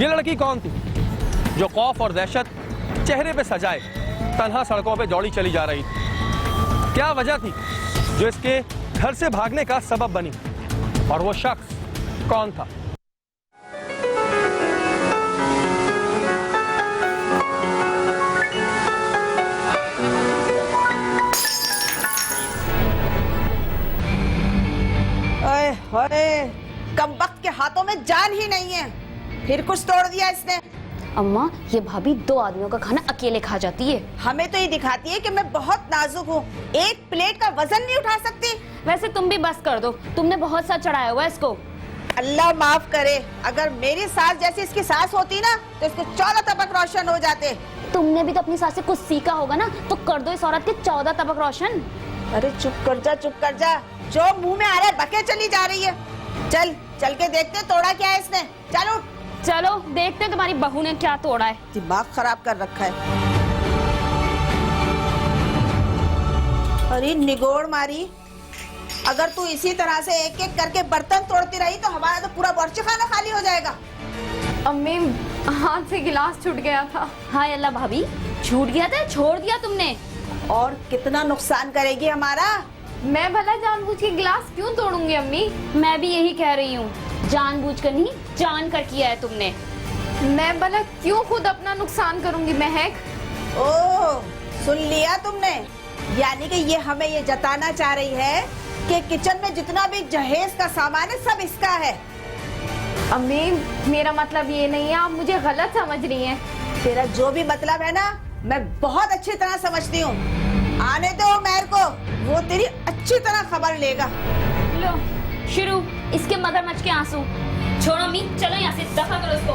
ये लड़की कौन थी जो खौफ और दहशत चेहरे पे सजाए तन्हा सड़कों पे दौड़ी चली जा रही थी? क्या वजह थी जो इसके घर से भागने का सबब बनी? और वो शख्स कौन था? कमबख्त के हाथों में जान ही नहीं है, फिर कुछ तोड़ दिया इसने। अम्मा, ये भाभी 2 आदमियों का खाना अकेले खा जाती है। हमें तो ये दिखाती है कि मैं बहुत नाजुक हूँ, एक प्लेट का वजन नहीं उठा सकती। वैसे तुम भी बस कर दो, तुमने बहुत सा चढ़ाया हुआ है इसको। अल्लाह माफ करे, अगर मेरी सास जैसी इसकी सास होती ना तो इसके 14 तबक रोशन हो जाते। तुमने भी तो अपनी सास से कुछ सीखा होगा ना, तो कर दो इस औरत के 14 तबक रोशन। अरे चुप कर जा, जो मुंह में आ रहा है बके चली जा रही है। चल के देखते तोड़ा क्या है इसने। चलो देखते तुम्हारी बहू ने क्या तोड़ा है। दिमाग खराब कर रखा है। अरे निगोड़ मारी, अगर तू इसी तरह से एक एक करके बर्तन तोड़ती रही तो हमारा तो पूरा बर्च खाना खाली हो जाएगा। अम्मी, हाथ से गिलास छूट गया था। हाय अल्लाह भाभी, छूट गया था, छोड़ दिया तुमने। और कितना नुकसान करेगी हमारा। मैं भला जानबूझ के गिलास क्यों तोड़ूंगी अम्मी? मैं भी यही कह रही हूँ, जानबूझकर नहीं जानकर किया है तुमने। मैं भला क्यों खुद अपना नुकसान करूंगी महक? ओह, सुन लिया तुमने? यानी कि ये हमें ये जताना चाह रही है कि किचन में जितना भी जहेज का सामान है सब इसका है। अम्मी, मेरा मतलब ये नहीं है, आप मुझे गलत समझ रही हैं। तेरा जो भी मतलब है ना, मैं बहुत अच्छी तरह समझती हूँ। आने दो उमैर को, वो तेरी अच्छी तरह खबर लेगा। लो शुरू इसके मगरमच्छ के आंसू। छोड़ो अम्मी, चलो यहाँ से, दफा करो इसको।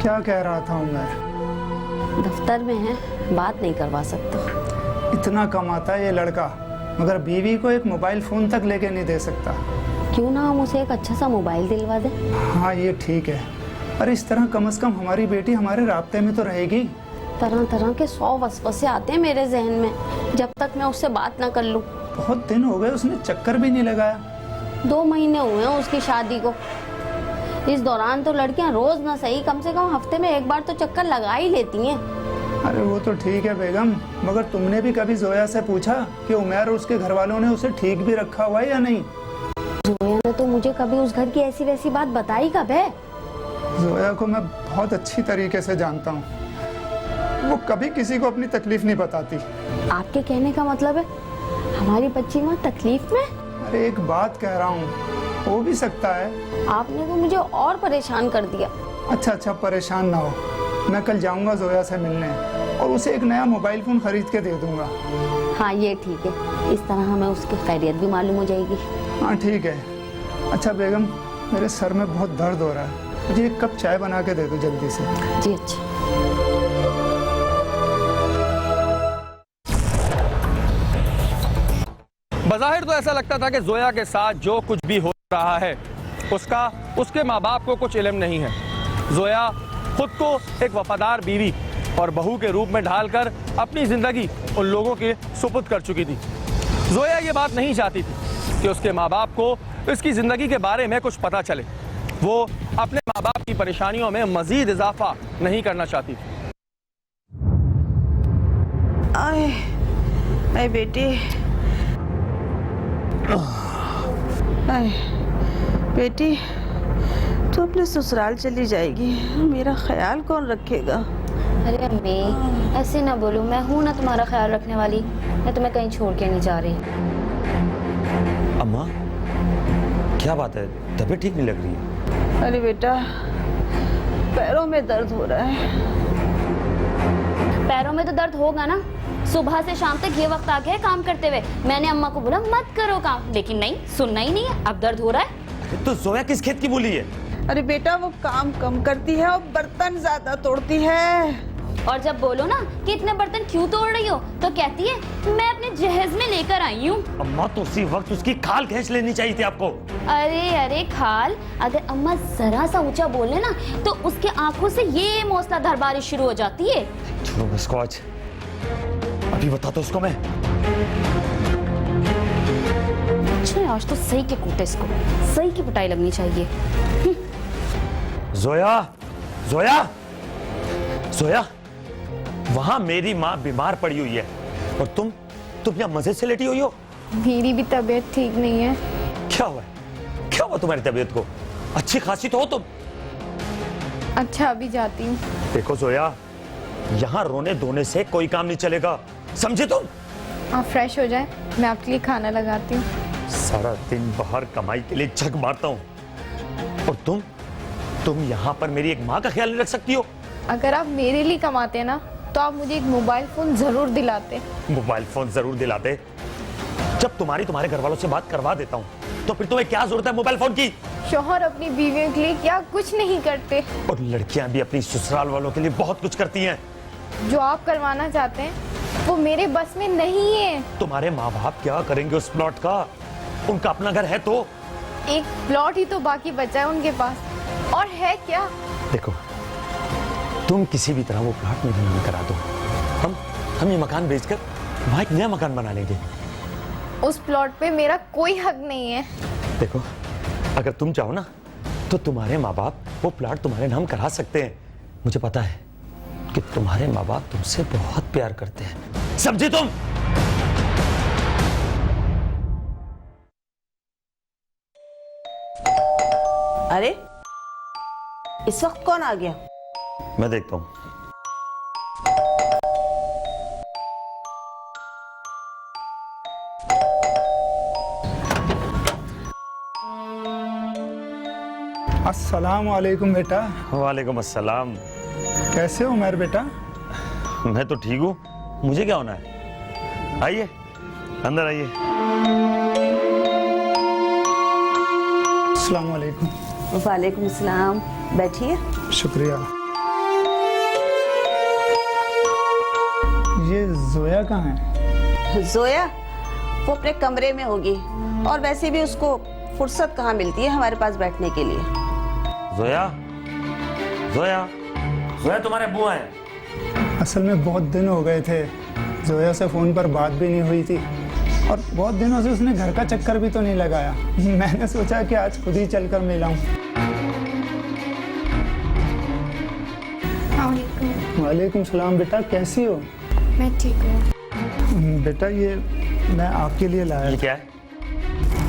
क्या कह रहा था उमर? दफ्तर में है, बात नहीं करवा सकता। इतना कमाता है ये लड़का, मगर बीवी को एक मोबाइल फोन तक लेके नहीं दे सकता। क्यों ना हम उसे एक अच्छा सा मोबाइल दिलवा दें? हाँ ये ठीक है, अरे इस तरह कम से कम हमारी बेटी हमारे राब्ते में तो रहेगी। तरह तरह के 100 वसवसे आते हैं मेरे जहन में, जब तक मैं उससे बात ना कर लूं। बहुत दिन हो गए, उसने चक्कर भी नहीं लगाया। 2 महीने हुए हैं उसकी शादी को। इस दौरान तो लड़कियां रोज ना सही, कम से कम हफ्ते में 1 बार तो चक्कर लगा ही लेती हैं। अरे वो तो ठीक है बेगम, मगर तुमने भी कभी जोया से पूछा कि उमर और उसके घर वालों ने उसे ठीक भी रखा हुआ है या नहीं? जोया ने तो मुझे कभी उस घर की ऐसी वैसी बात बताई कब है? जोया को मैं बहुत अच्छी तरीके से जानता हूँ, वो कभी किसी को अपनी तकलीफ नहीं बताती। आपके कहने का मतलब है हमारी बच्ची माँ तकलीफ में? अरे एक बात कह रहा हूँ, हो भी सकता है। आपने तो मुझे और परेशान कर दिया। अच्छा परेशान ना हो, मैं कल जाऊंगा जोया से मिलने और उसे एक नया मोबाइल फोन खरीद के दे दूंगा। हाँ ये ठीक है, इस तरह हमें उसकी खैरियत भी मालूम हो जाएगी। हाँ ठीक है। अच्छा बेगम, मेरे सर में बहुत दर्द हो रहा है, मुझे 1 कप चाय बना के दे दो जल्दी से। जी अच्छा। बज़ाहिर तो ऐसा लगता था कि जोया के साथ जो कुछ भी हो रहा है उसका उसके माँ बाप को कुछ इल्म नहीं है। जोया खुद को एक वफादार बीवी और बहू के रूप में ढालकर अपनी जिंदगी उन लोगों के सुपुर्द कर चुकी थी। जोया ये बात नहीं चाहती थी कि उसके माँ बाप को इसकी जिंदगी के बारे में कुछ पता चले। वो अपने माँ बाप की परेशानियों में मजीद इजाफा नहीं करना चाहती थी। आए बेटी, बेटी तू अपने ससुराल चली जाएगी, मेरा ख्याल कौन रखेगा? अरे अम्मी ऐसे ना बोलो, मैं हूँ ना तुम्हारा ख्याल रखने वाली, मैं तुम्हें कहीं छोड़ के नहीं जा रही। अम्मा क्या बात है, तबीयत ठीक नहीं लग रही है? अरे बेटा, पैरों में दर्द हो रहा है। पैरों में तो दर्द होगा ना। सुबह से शाम तक ये वक्त आ गया है काम करते हुए। मैंने अम्मा को बोला मत करो काम, लेकिन नहीं, सुनना ही नहीं है। अब दर्द हो रहा है। तो जोया किस खेत की बोली है? अरे बेटा वो काम कम करती है और बर्तन ज्यादा तोड़ती है। और जब बोलो ना कि इतने बर्तन क्यों तोड़ रही हो, तो कहती है मैं अपने जहेज में लेकर आई हूँ। अम्मा तो उसी वक्त उसकी खाल खींच लेनी चाहिए थी आपको। अरे अरे खाल, अगर अम्मा जरा सा ऊंचा बोले ना तो उसके आंखों से ये मौसलाधार बारिश शुरू हो जाती है। छोड़ो इसको, आज अभी बताता उसको मैं। अच्छा आज तो सही के कूटे इसको, सही की पिटाई लगनी चाहिए। जोया, जोया, जोया, वहां मेरी माँ बीमार पड़ी हुई है और तुम यहाँ मजे से लेटी हुई हो। मेरी भी तबीयत ठीक नहीं है। क्या हुआ है? क्या हुआ तुम्हारी तबीयत को? अच्छी खासी तो हो तुम। अच्छा अभी जाती हूँ। देखो जोया, यहाँ रोने धोने से कोई काम नहीं चलेगा, समझे तुम? आप फ्रेश हो जाए, मैं आपके लिए खाना लगाती हूँ। सारा दिन बाहर कमाई के लिए झक मारता हूँ और तुम यहाँ पर मेरी एक माँ का ख्याल नहीं रख सकती हो? अगर आप मेरे लिए कमाते ना तो आप मुझे एक मोबाइल फोन जरूर दिलाते। मोबाइल फोन जरूर दिलाते? जब तुम्हारे घर वालों से बात करवा देता हूँ तो फिर तुम्हें क्या जरूरत है मोबाइल फोन की? शौहर अपनी बीवियों के लिए क्या कुछ नहीं करते। और लड़कियां भी अपनी ससुराल वालों के लिए बहुत कुछ करती हैं। जो आप करवाना चाहते हैं वो मेरे बस में नहीं है। तुम्हारे माँ बाप क्या करेंगे उस प्लॉट का? उनका अपना घर है तो? एक प्लॉट ही तो बाकी बचा है उनके पास, और है क्या? देखो, तुम किसी भी तरह वो प्लॉट मेरे नाम करा दो, हम ये मकान बेचकर वहां एक नया मकान बना लेंगे। उस प्लॉट पे मेरा कोई हक नहीं है। देखो, अगर तुम चाहो ना तो तुम्हारे माँ बाप वो प्लॉट तुम्हारे नाम करा सकते हैं। मुझे पता है कि तुम्हारे माँ बाप तुमसे बहुत प्यार करते हैं, समझे तुम? अरे इस वक्त कौन आ गया? मैं देखता हूँ। अस्सलाम वालेकुम बेटा। वालेकुम अस्सलाम। कैसे हो उमर बेटा? मैं तो ठीक हूँ, मुझे क्या होना है? आइए अंदर आइए। अस्सलाम वालेकुम। वालेकुम सलाम, बैठिए। शुक्रिया। ये जोया कहाँ है? जोया वो अपने कमरे में होगी, और वैसे भी उसको फुर्सत कहाँ मिलती है हमारे पास बैठने के लिए। जोया, जोया, जोया तुम्हारे बुआ हैं। असल में बहुत दिन हो गए थे, जोया से फ़ोन पर बात भी नहीं हुई थी और बहुत दिनों से उसने घर का चक्कर भी तो नहीं लगाया। मैंने सोचा कि आज खुद ही चलकर मिलाऊं। वालेकुम सलाम बेटा, कैसी हो? मैं ठीक हूँ। बेटा ये मैं आपके लिए लाया ये था। क्या है?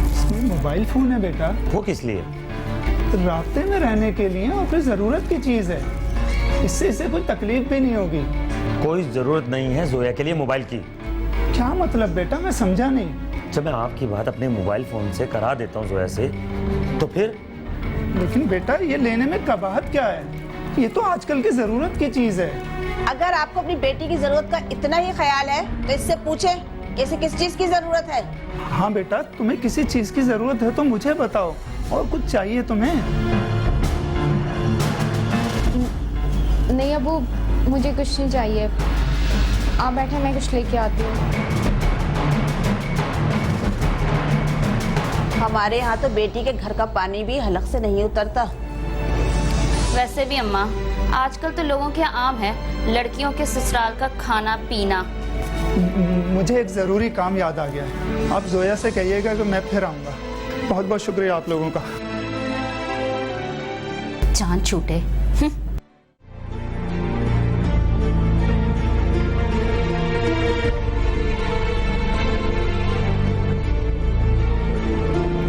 इसमें मोबाइल फ़ोन है बेटा, वो किस लिए? रास्ते में रहने के लिए और फिर ज़रूरत की चीज़ है। इससे इसे कोई तकलीफ भी नहीं होगी। कोई जरूरत नहीं है जोया के लिए मोबाइल की। क्या मतलब बेटा, मैं समझा नहीं। जब मैं आपकी बात अपने मोबाइल फोन से करा देता हूँ जोया से, तो फिर? लेकिन बेटा ये लेने में कबाहत क्या है, ये तो आजकल की जरूरत की चीज है। अगर आपको अपनी बेटी की जरूरत का इतना ही ख्याल है तो इससे पूछें इसे किस चीज की जरूरत है। हाँ बेटा, तुम्हें किसी चीज की जरूरत है तो मुझे बताओ, और कुछ चाहिए तुम्हें? नहीं अबू, मुझे कुछ नहीं चाहिए। आप बैठे, मैं कुछ लेके आती हूँ। हमारे यहाँ तो बेटी के घर का पानी भी हलक से नहीं उतरता। वैसे भी अम्मा, आजकल तो लोगों के यहाँ आम है लड़कियों के ससुराल का खाना पीना। मुझे एक जरूरी काम याद आ गया है, आप जोया से कहिएगा कि मैं फिर आऊंगा। बहुत बहुत शुक्रिया आप लोगों का। जान छूटे।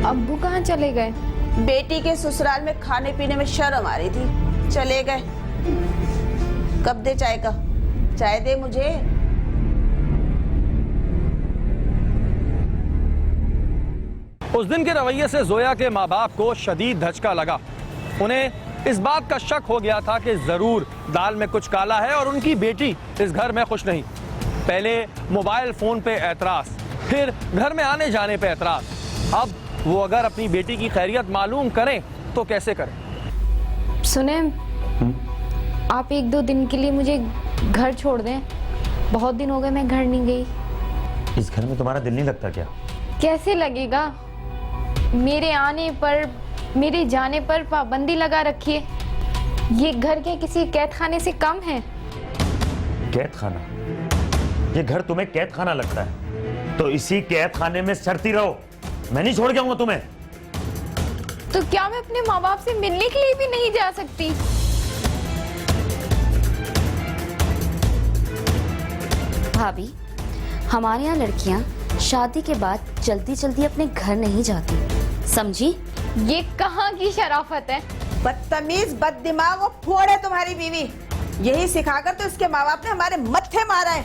अब्बू कहाँ चले गए? बेटी के ससुराल में खाने पीने में शर्म आ रही थी, चले गए। कब दे चाय का? चाय दे मुझे। उस दिन के रवैये से जोया के माँ बाप को शदीद धचका लगा। उन्हें इस बात का शक हो गया था कि जरूर दाल में कुछ काला है और उनकी बेटी इस घर में खुश नहीं। पहले मोबाइल फोन पे ऐतराज, फिर घर में आने जाने पे ऐतराज। अब वो अगर अपनी बेटी की खैरियत मालूम करें तो कैसे करें? सुने, आप 1-2 दिन के लिए मुझे घर छोड़ दें। बहुत दिन हो गए मैं घर नहीं गई। इस घर में तुम्हारा दिल नहीं लगता क्या? कैसे लगेगा? मेरे आने पर, मेरे जाने पर पाबंदी लगा रखी है। ये घर के किसी कैद खाने से कम है। कैद खाना? ये घर तुम्हें कैद खाना लगता है तो इसी कैद खाने में सड़ती रहो, मैं नहीं छोड़ के आऊंगा तुम्हें। तो क्या मैं अपने माँ बाप से मिलने के लिए भी नहीं जा सकती? भाभी, हमारे यहाँ लड़कियाँ शादी के बाद जल्दी जल्दी अपने घर नहीं जाती, समझी? ये कहाँ की शराफत है? बदतमीज, बददिमाग और फोड़ है तुम्हारी बीवी। यही सिखाकर तो इसके माँ बाप ने हमारे मत्थे मारा है।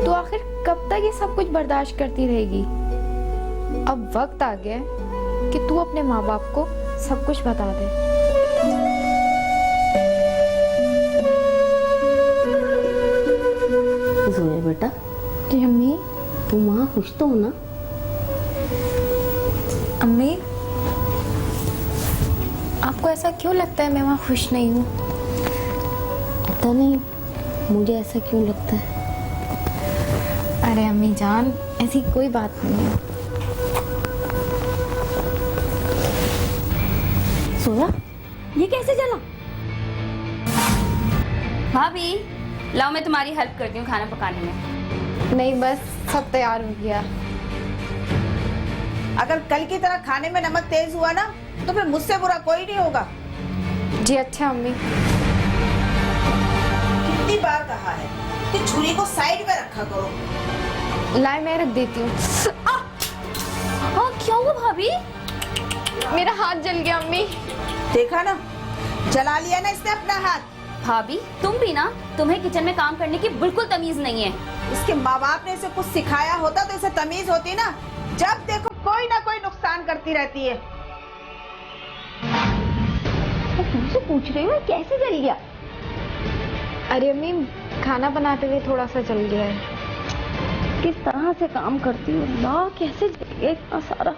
तो आखिर कब तक ये सब कुछ बर्दाश्त करती रहेगी? अब वक्त आ गया है कि तू अपने माँ बाप को सब कुछ बता दे। जोया बेटा, जी अम्मी। तुम वहाँ खुश तो हो ना? अम्मी, आपको ऐसा क्यों लगता है मैं वहाँ खुश नहीं हूँ? पता नहीं, मुझे ऐसा क्यों लगता है। अरे अम्मी जान, ऐसी कोई बात नहीं है। सोया, ये कैसे जला? भाभी, लाओ मैं तुम्हारी हेल्प करती हूँ खाना पकाने में। नहीं, बस सब तैयार हो गया। अगर कल की तरह खाने में नमक तेज हुआ ना तो फिर मुझसे बुरा कोई नहीं होगा। जी अच्छा अम्मी। कितनी बार कहा है कि छुरी को साइड में रखा करो। लाए, मैं रख देती हूँ। हाँ, क्या हुआ भाभी? मेरा हाथ जल गया अम्मी। देखा ना, जला लिया ना इसने अपना हाथ। भाभी, तुम भी ना, तुम्हें किचन में काम करने की बिल्कुल तमीज नहीं है। इसके माँ बाप ने इसे कुछ सिखाया होता तो इसे तमीज होती ना। जब देखो कोई ना कोई नुकसान करती रहती है। तुमसे पूछ रही हूँ कैसे जल गया? अरे अम्मी, खाना बनाते हुए थोड़ा सा जल गया है। किस तरह से काम करती हूँ ना, कैसे जल गया इतना सारा?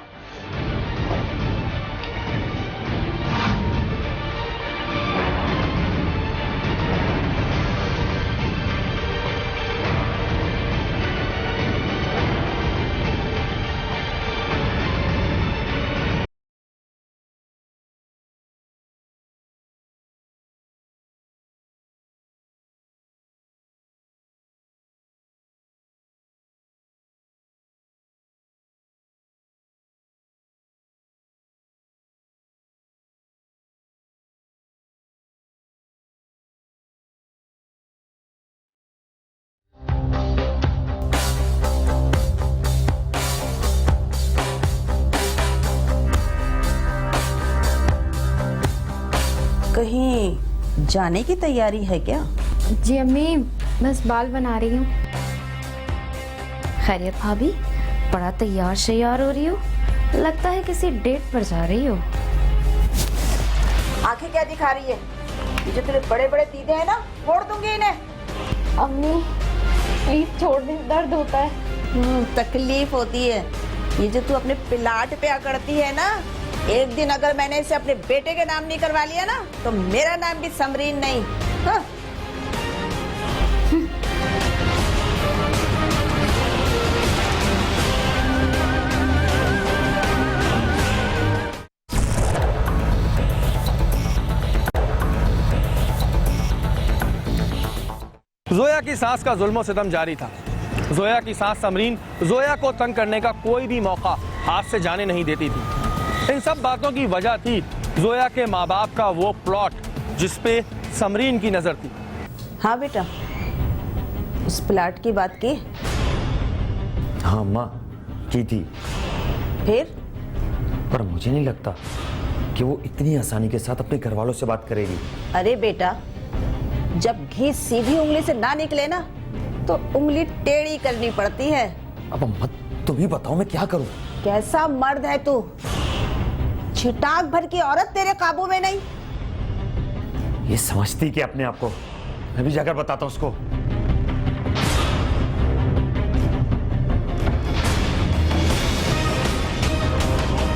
कहीं जाने की तैयारी है क्या? जी अम्मी, बस बाल बना रही हूँ। खैरियत भाभी, बड़ा तैयार श्यार हो रही हो, लगता है किसी डेट पर जा रही हो। आंखें क्या दिखा रही है? ये जो तेरे बड़े बड़े दीदे हैं ना, फोड़ दूंगी इन्हें। अम्मी प्लीज छोड़ दे, दर्द होता है। तकलीफ होती है। ये जो तू अपने पिलाट पे अकड़ती है ना, एक दिन अगर मैंने इसे अपने बेटे के नाम नहीं करवा लिया ना तो मेरा नाम भी समरीन नहीं। हाँ? जोया की सास का जुल्म सितम जारी था। जोया की सास समरीन जोया को तंग करने का कोई भी मौका हाथ से जाने नहीं देती थी। इन सब बातों की वजह थी जोया के माँ बाप का वो प्लॉट जिसपे समरीन की नजर थी। हाँ बेटा, उस प्लाट की बात की? हाँ माँ, की थी। फिर? पर मुझे नहीं लगता कि वो इतनी आसानी के साथ अपने घर वालों से बात करेगी। अरे बेटा, जब घी सीधी उंगली से ना निकले ना तो उंगली टेढ़ी करनी पड़ती है। अब अम्मा तुम ही बताओ मैं क्या करूं? कैसा मर्द है तू? छिटाक भर की औरत तेरे काबू में नहीं। ये समझती कि अपने आप को? मैं भी जाकर बताता हूं उसको।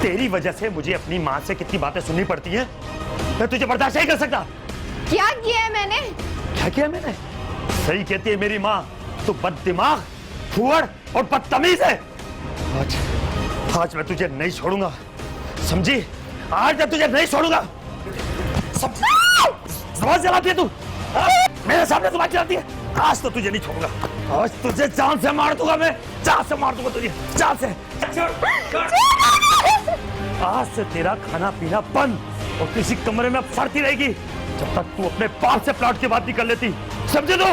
तेरी वजह से मुझे अपनी मां से कितनी बातें सुननी पड़ती हैं। मैं तुझे बर्दाश्त नहीं कर सकता। क्या किया है मैंने? क्या किया मैंने? सही कहती है मेरी माँ, तू बददिमाग, फुहड़ और बदतमीज है। आज मैं तुझे नहीं छोड़ूंगा, समझी? आज मैं तुझे नहीं छोड़ूंगा। समझ चलाती है तू? मेरे सामने जुबान चलाती है। आज तो तुझे नहीं छोड़ूंगा। आज तुझे जान से मार दूंगा मैं, जान से मार दूंगा तुझे, जान से। आज से तेरा खाना पीना बंद और किसी कमरे में फड़ती रहेगी जब तक तू अपने बाप से प्लॉट की बात नहीं कर लेती, समझे तू?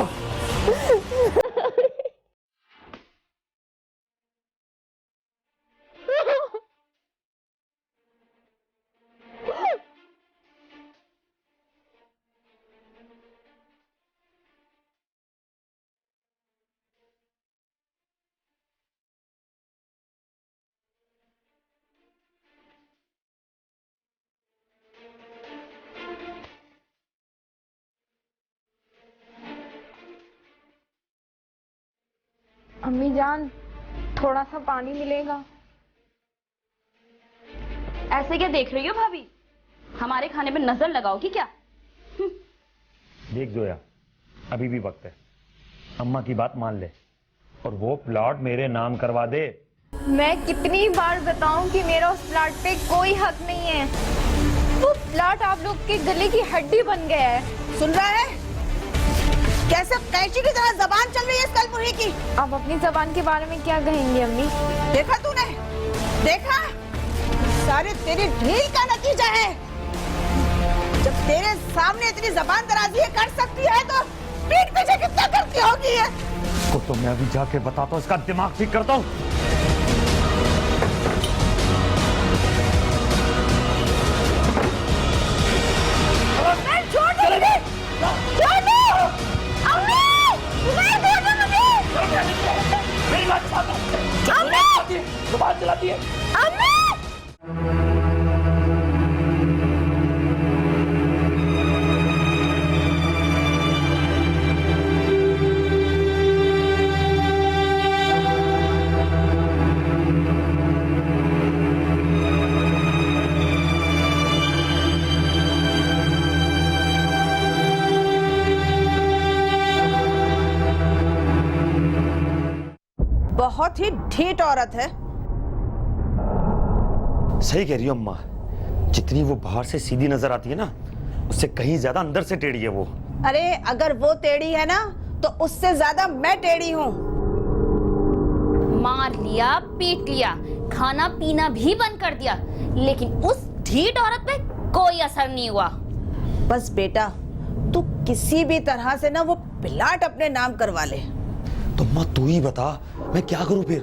अम्मी जान, थोड़ा सा पानी मिलेगा? ऐसे क्या देख रही हो भाभी? हमारे खाने पे नजर लगाओगी क्या? देख जोया, अभी भी वक्त है। अम्मा की बात मान ले और वो प्लॉट मेरे नाम करवा दे। मैं कितनी बार बताऊं कि मेरा उस प्लाट पे कोई हक नहीं है। वो प्लाट आप लोग के गले की हड्डी बन गया है। सुन रहा है? कैसे कैची की तरह जबान चल रही है इस कलमुही की। आप अपनी जबान के बारे में क्या कहेंगी अम्मी? देखा तूने? देखा? सारे तेरी ढील का नतीजा है। जब तेरे सामने इतनी जबान दराजी कर सकती है तो पीठ पीछे कितना करती होगी ये? उसको तो मैं अभी जाके बताता हूँ, इसका दिमाग ठीक करता हूँ। जुबान चलाती है। बहुत ही ढीठ औरत है। सही कह रही हो अम्मा, जितनी वो बाहर से सीधी नजर आती है ना, उससे कहीं ज्यादा अंदर से टेढ़ी है वो। अरे अगर वो टेढ़ी है ना तो उससे ज्यादा मैं टेढ़ी हूँ। मार लिया, पीट लिया, खाना पीना भी बंद कर दिया, लेकिन उस ढीठ औरत पे कोई असर नहीं हुआ। बस बेटा, तू किसी भी तरह से ना वो प्लाट अपने नाम करवा ले। तो अम्मा तू ही बता, मैं क्या करूं फिर?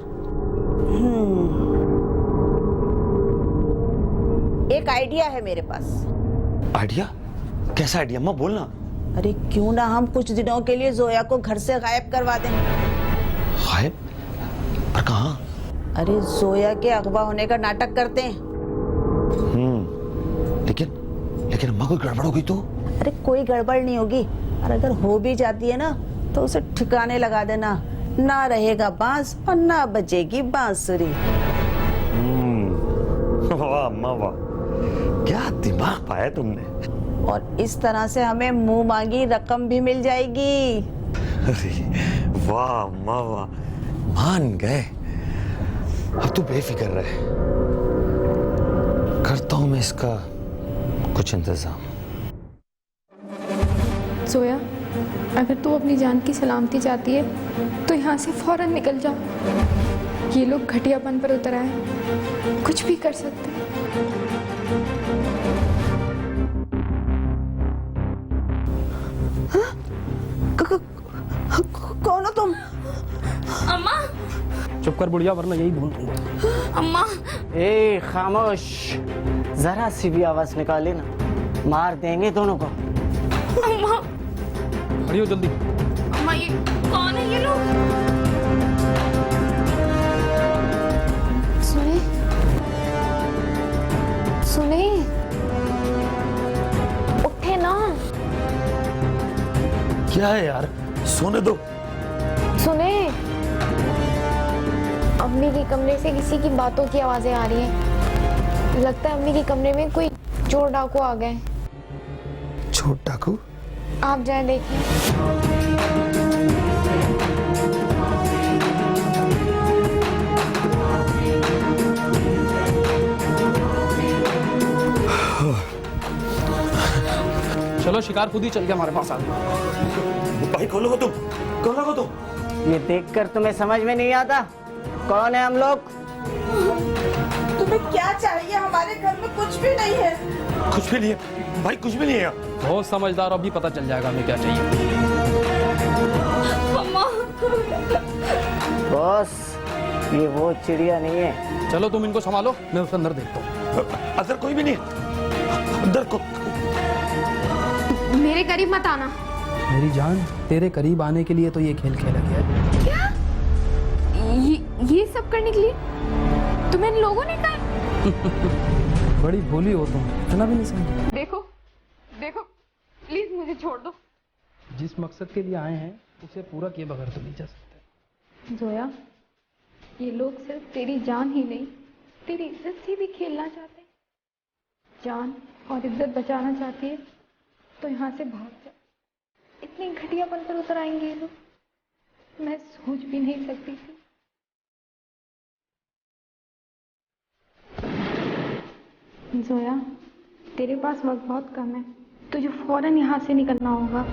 एक आइडिया है मेरे पास। आइडिया? कैसा आइडिया अम्मा, बोलना। अरे क्यों ना हम कुछ दिनों के लिए जोया को घर से गायब करवा दें। गायब? पर कहाँ? अरे जोया के अगवा होने का नाटक करते हैं। लेकिन अम्मा कोई गड़बड़ होगी तो? अरे कोई गड़बड़ नहीं होगी, और अगर हो भी जाती है ना तो उसे ठिकाने लगा देना। ना रहेगा बांस और ना बजेगी बांसुरी। वाह अम्मा वाह, क्या दिमाग पाया तुमने। और इस तरह से हमें मुंह मांगी रकम भी मिल जाएगी। अरे वाह अम्मा वाह, मान गए। अब तू बेफिक्र रहे, करता हूं मैं इसका कुछ इंतजाम। सोया, अगर तू अपनी जान की सलामती चाहती है तो यहाँ से फौरन निकल जा। ये लोग घटियापन पर उतर आए, कुछ भी कर सकते हैं। कौन हो तुम? अम्मा, चुप कर बुढ़िया, वरना यही बोल दूंगा। अम्मा। ए खामोश, जरा सी भी आवाज निकाले ना, मार देंगे दोनों को। अम्मा, खड़ी हो जल्दी। अम्मा, ये कौन है ये लोग? क्या है यार, सोने दो। सुने, अम्मी के कमरे से किसी की बातों की आवाजें आ रही हैं। लगता है अम्मी के कमरे में कोई चोर डाकू आ गए। चोर डाकू? आप जाए देखिए। चलो शिकार खुद ही चल के हमारे पास आ गया। भाई खोलो तुम। ये देखकर तुम्हें समझ में नहीं आता कौन है हम लोग? तुम्हें क्या चाहिए? हमारे घर में कुछ भी नहीं है। कुछ भी नहीं है भाई, कुछ भी नहीं है। बहुत समझदार, अभी पता चल जाएगा हमें क्या चाहिए। बॉस, ये वो चिड़िया नहीं है। चलो तुम इनको संभालो, मैं उसके अंदर देखता हूँ। अंदर कोई भी नहीं है। अंदर को मेरे करीब मत आना। मेरी जान, तेरे करीब आने के लिए तो ये खेल खेला गया है। क्या? ये सब करने के लिए तुम्हें इन लोगों ने कहा? बड़ी भोली हो तुम, इतना भी नहीं समझ। देखो देखो, प्लीज मुझे छोड़ दो। जिस मकसद के लिए आए हैं उसे पूरा किए बगैर तो नहीं जा सकते। जोया, ये लोग सिर्फ तेरी जान ही नहीं, तेरी इज्जत से भी खेलना चाहते हैं। जान और इज्जत बचाना चाहती है तो यहाँ से भाग जा। इतनी घटियापन पर उतर आएंगे ये लोग, मैं सोच भी नहीं सकती थी। जोया, तेरे पास वक्त बहुत कम है, तुझे फौरन यहाँ से निकलना होगा।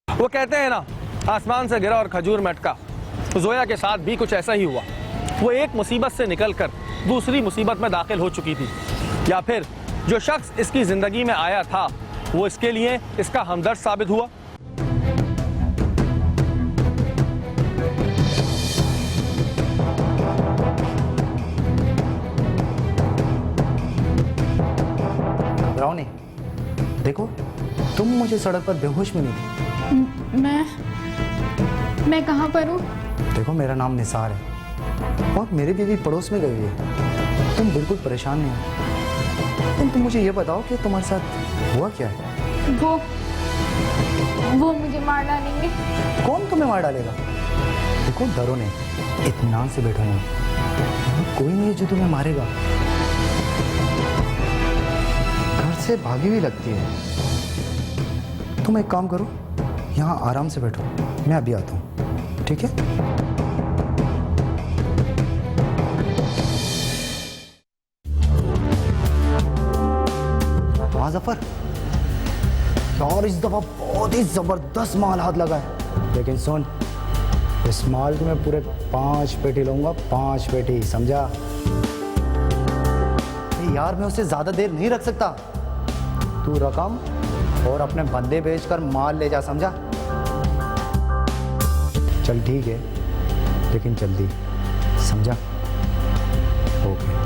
वो कहते हैं ना, आसमान से गिरा और खजूर में अटका। जोया के साथ भी कुछ ऐसा ही हुआ। वो एक मुसीबत से निकलकर दूसरी मुसीबत में दाखिल हो चुकी थी, या फिर जो शख्स इसकी जिंदगी में आया था वो इसके लिए इसका हमदर्द साबित हुआ। रावनी, देखो तुम मुझे सड़क पर बेहोश मिली थी। मैं कहाँ पर हूँ? देखो मेरा नाम निसार है और मेरी बीवी पड़ोस में गई है। तुम बिल्कुल परेशान नहीं हो। लेकिन तुम मुझे ये बताओ कि तुम्हारे साथ हुआ क्या है? वो मुझे मार डालेंगे। कौन तुम्हें मार डालेगा? देखो डरो नहीं, इत्मीनान से बैठो नहीं। कोई नहीं है जो तुम्हें मारेगा। घर से भागी हुई लगती है। तुम एक काम करो, यहाँ आराम से बैठो, मैं अभी आता हूँ, ठीक है? हाँ जफर, यार इस दफा बहुत ही जबरदस्त माल हाथ लगा है, लेकिन सुन, इस माल की मैं पूरे 5 पेटी लूंगा, 5 पेटी, समझा? यार मैं उससे ज्यादा देर नहीं रख सकता, तू रकम और अपने बंदे भेजकर माल ले जा, समझा? चल ठीक है, लेकिन जल्दी, समझा? ओके।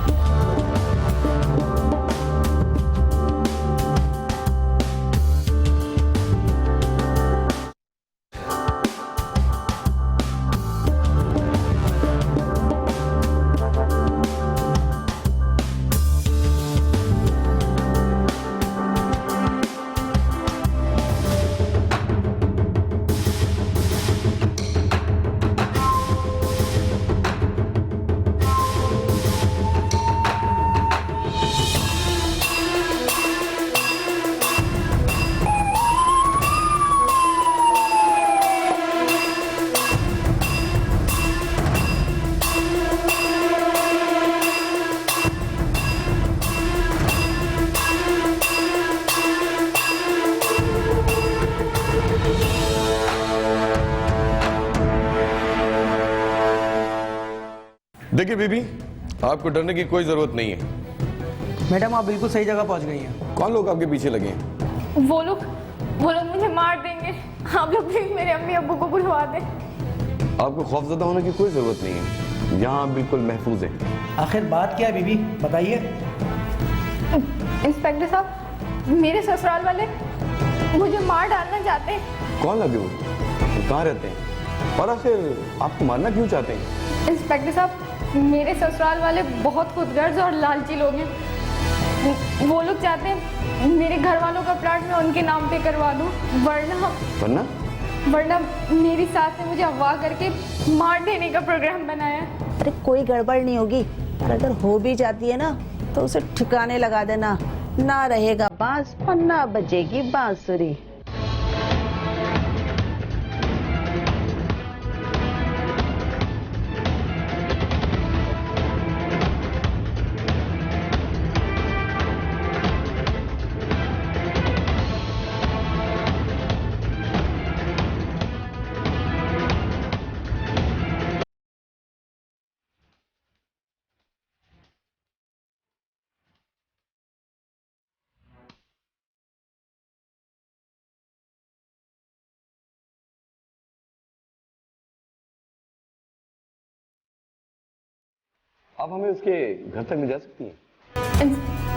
देखिए बीबी, आपको डरने की कोई जरूरत नहीं है। मैडम आप बिल्कुल सही जगह पहुंच गई हैं। कौन लोग आपके पीछे लगे हैं? वो लोग मुझे मार देंगे। आप लोग प्लीज मेरे अम्मी अब्बू को बुलवा दें। आपको खौफजदा होने की कोई जरूरत नहीं है, यहाँ आप बिल्कुल महफूज हैं। आखिर बात क्या है बीबी, बताइए। इंस्पेक्टर साहब, मेरे ससुराल वाले मुझे मार डालना चाहते हैं। कौन लगे वो कहाँ रहते हैं, और आखिर आपको मारना क्यों चाहते हैं? इंस्पेक्टर साहब, मेरे ससुराल वाले बहुत खुदगर्ज और लालची लोग हैं। वो लोग चाहते हैं मेरे घर वालों का प्लाट मैं उनके नाम पे करवा दूं, वरना मेरी सास ने मुझे अगवा करके मार देने का प्रोग्राम बनाया। अरे कोई गड़बड़ नहीं होगी, और अगर हो भी जाती है ना तो उसे ठिकाने लगा देना, ना रहेगा बांस और ना बजेगी बांसुरी। आप हमें उसके घर तक ले जा सकती हैं?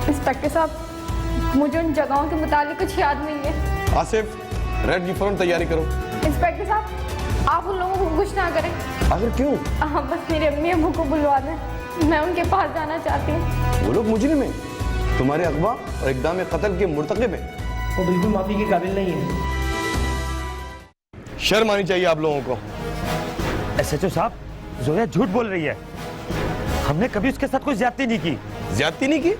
इंस्पेक्टर साहब, मुझे उन जगहों के मुतालिक कुछ याद नहीं है। आसिफ, रेड की फौरन तैयारी करो। इंस्पेक्टर साहब, आप उन लोगों को कुछ ना करें। आखिर क्यों? हाँ, बस मेरे अम्मी अब्बू को बुलवा दें, मैं उनके पास जाना चाहती हूँ। वो लोग मुजरिम हैं, तुम्हारे अगवा और इक़दाम कत्ल के मुर्तकिब हैं। वो बिल्कुल माफी के काबिल नहीं है। शर्म आनी चाहिए आप लोगों को। एसएचओ साहब, जोया झूठ बोल रही है, हमने कभी उसके साथ कोई ज्यादती नहीं की। ज्यादती नहीं की?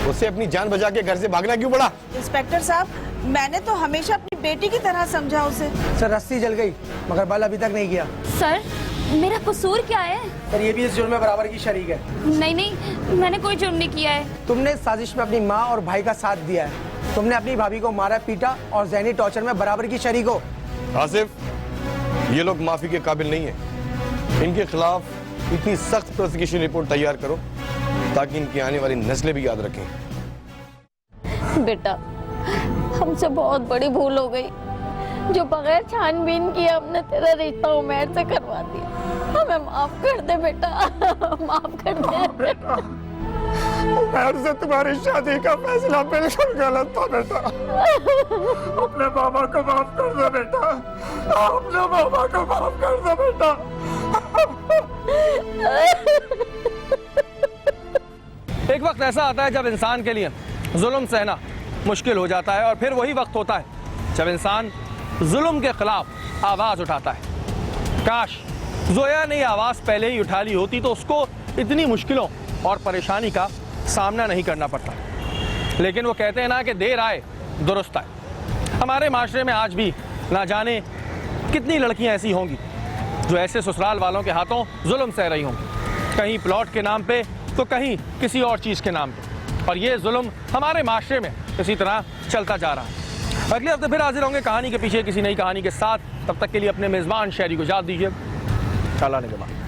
उसे अपनी जान बचा के घर से भागना क्यों पड़ा? इंस्पेक्टर साहब, मैंने तो हमेशा अपनी बेटी की तरह समझा उसे। सर रस्सी जल गई, मगर बल अभी तक नहीं किया। सर मेरा कसूर क्या है? सर ये भी इस जुर्म में बराबर की शरीक है। नहीं, मैंने कोई जुर्म नहीं किया है। तुमने इस साजिश में अपनी माँ और भाई का साथ दिया है। तुमने अपनी भाभी को मारा, पीटा और ज़हनी टॉर्चर में बराबर की शरीक हो। आसिफ, ये लोग माफी के काबिल नहीं है। इनके खिलाफ इतनी सख्त प्रोसिक्यूशन रिपोर्ट तैयार करो ताकि इनकी आने वाली नस्लें भी याद रखें। बेटा, हमसे बहुत बड़ी भूल हो गई, जो बगैर छानबीन किए हमने तेरा रिश्ता उमैर से करवा दिया। हमें माफ कर दे बेटा, माफ कर दे। उमैर से तुम्हारी शादी का फैसला बिल्कुल गलत था बेटा। अपने मामा को माफ कर दो बेटा, अपने मामा को माफ कर दो बेटा। एक वक्त ऐसा आता है जब इंसान के लिए जुल्म सहना मुश्किल हो जाता है, और फिर वही वक्त होता है जब इंसान जुल्म के खिलाफ आवाज उठाता है। काश जोया ने आवाज पहले ही उठा ली होती तो उसको इतनी मुश्किलों और परेशानी का सामना नहीं करना पड़ता। लेकिन वो कहते हैं ना कि देर आए दुरुस्त आए। हमारे माशरे में आज भी ना जाने कितनी लड़कियां ऐसी होंगी जो ऐसे ससुराल वालों के हाथों जुल्म सह रही होंगी, कहीं प्लॉट के नाम पे तो कहीं किसी और चीज़ के नाम पे। और ये जुल्म हमारे माशरे में इसी तरह चलता जा रहा है। अगले हफ्ते फिर हाजिर होंगे कहानी के पीछे किसी नई कहानी के साथ। तब तक के लिए अपने मेजबान शहरी को इजाज़त दीजिए। अल्लाह ने के बाद।